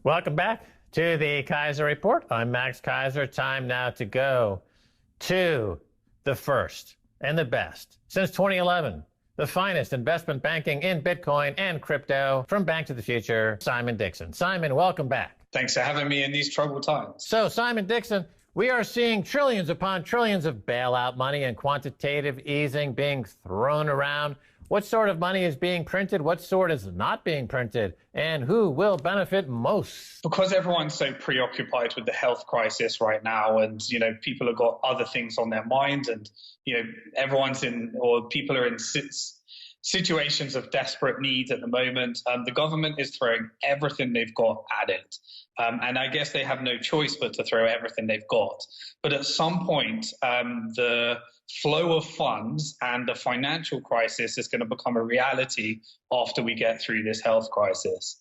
Welcome back to the Kaiser Report. I'm Max Kaiser. Time now to go to the first and the best since 2011. The finest investment banking in Bitcoin and crypto. From Bank to the Future, Simon Dixon. Simon, welcome back. Thanks for having me in these troubled times. So, Simon Dixon, we are seeing trillions upon trillions of bailout money and quantitative easing being thrown around. What sort of money is being printed? What sort is not being printed? And who will benefit most? Because everyone's so preoccupied with the health crisis right now, and people have got other things on their mind, and people are in situations of desperate need at the moment. The government is throwing everything they've got at it. And I guess they have no choice but to throw everything they've got. But at some point, the flow of funds and the financial crisis is going to become a reality after we get through this health crisis.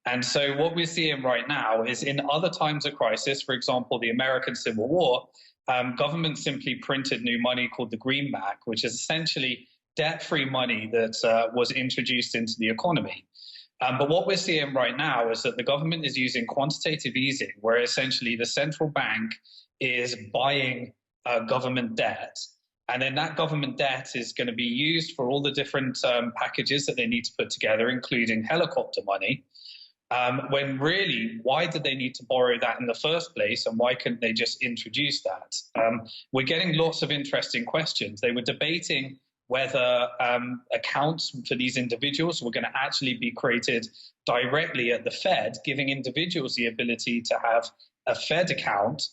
And so what we're seeing right now is, in other times of crisis, for example, the American Civil War, government simply printed new money called the greenback, which is essentially debt-free money that was introduced into the economy. But what we're seeing right now is that the government is using quantitative easing, where essentially the central bank is buying government debt. And then that government debt is going to be used for all the different packages that they need to put together, including helicopter money. When really, why did they need to borrow that in the first place? And why couldn't they just introduce that? We're getting lots of interesting questions. They were debating whether accounts for these individuals were going to actually be created directly at the Fed, giving individuals the ability to have a Fed account,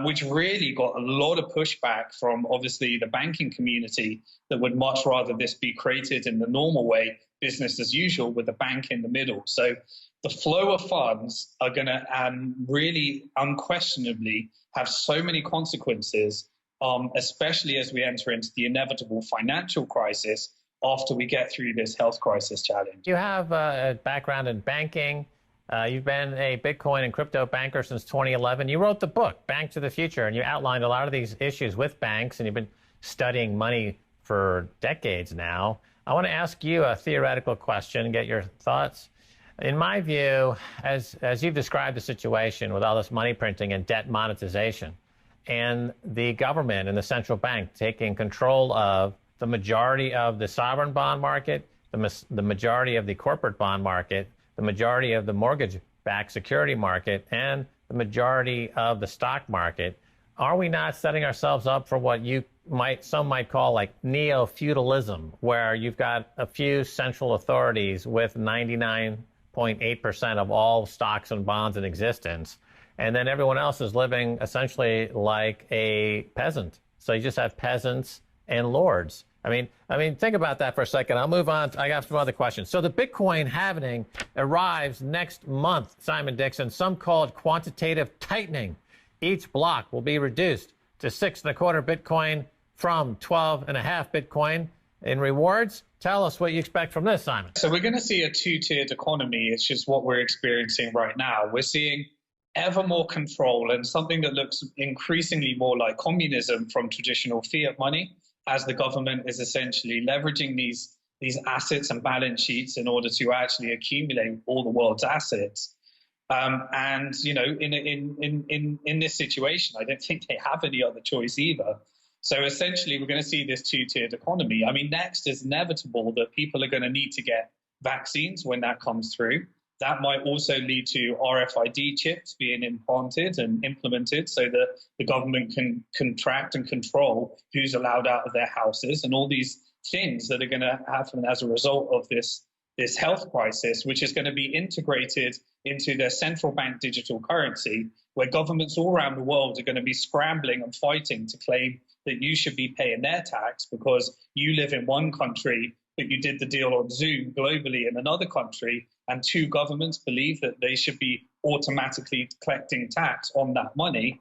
which really got a lot of pushback from obviously the banking community that would much rather this be created in the normal way, business as usual, with a bank in the middle. So the flow of funds are going to really unquestionably have so many consequences, especially as we enter into the inevitable financial crisis after we get through this health crisis challenge. You have a background in banking. You've been a Bitcoin and crypto banker since 2011. You wrote the book, Bank to the Future, and you outlined a lot of these issues with banks, and you've been studying money for decades now. I want to ask you a theoretical question and get your thoughts. In my view, as you've described the situation with all this money printing and debt monetization, and the government and the central bank taking control of the majority of the sovereign bond market, the majority of the corporate bond market, the majority of the mortgage-backed security market, and the majority of the stock market, are we not setting ourselves up for what some might call like neo-feudalism, where you've got a few central authorities with 99.8% of all stocks and bonds in existence, and then everyone else is living essentially like a peasant? So you just have peasants and lords. I mean, think about that for a second. I'll move on. I got some other questions. So the Bitcoin halving arrives next month, Simon Dixon. Some call it quantitative tightening. Each block will be reduced to 6.25 Bitcoin from 12.5 Bitcoin. In rewards, tell us what you expect from this, Simon. So we're going to see a two-tiered economy. It's just what we're experiencing right now. We're seeing ever more control and something that looks increasingly more like communism from traditional fiat money, as the government is essentially leveraging these assets and balance sheets in order to actually accumulate all the world's assets. In this situation, I don't think they have any other choice either. So essentially, we're going to see this two-tiered economy. I mean, next is inevitable that people are going to need to get vaccines when that comes through. That might also lead to RFID chips being implanted and implemented so that the government can contract and control who's allowed out of their houses, and all these things that are going to happen as a result of this health crisis, which is going to be integrated into their central bank digital currency, where governments all around the world are going to be scrambling and fighting to claim that you should be paying their tax because you live in one country, but you did the deal on Zoom globally in another country, and two governments believe that they should be automatically collecting tax on that money.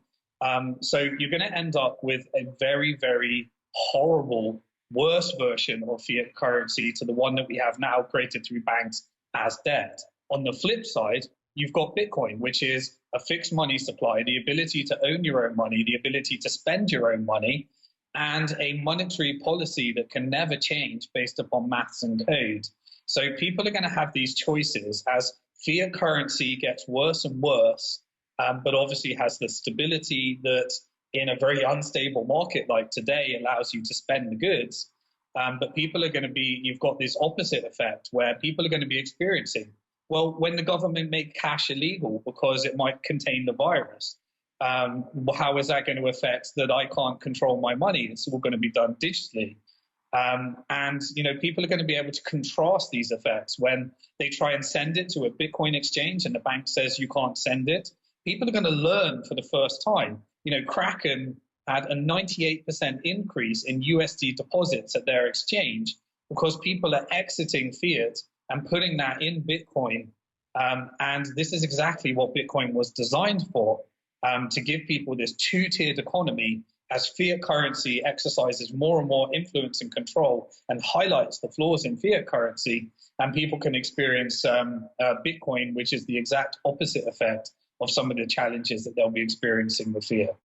So you're going to end up with a very, very horrible, worse version of fiat currency to the one that we have now created through banks as debt. On the flip side, you've got Bitcoin, which is a fixed money supply, the ability to own your own money, the ability to spend your own money, and a monetary policy that can never change based upon maths and code. So people are going to have these choices as fiat currency gets worse and worse, but obviously has the stability that in a very unstable market like today allows you to spend the goods. But people are going to be, you've got this opposite effect where people are going to be experiencing, well, when the government make cash illegal because it might contain the virus, how is that going to affect that I can't control my money? It's all going to be done digitally. And people are going to be able to contrast these effects when they try and send it to a Bitcoin exchange and the bank says you can't send it. People are going to learn for the first time. Kraken had a 98% increase in USD deposits at their exchange because people are exiting fiat and putting that in Bitcoin. And this is exactly what Bitcoin was designed for, to give people this two-tiered economy as fiat currency exercises more and more influence and control and highlights the flaws in fiat currency, and people can experience Bitcoin, which is the exact opposite effect of some of the challenges that they'll be experiencing with fiat.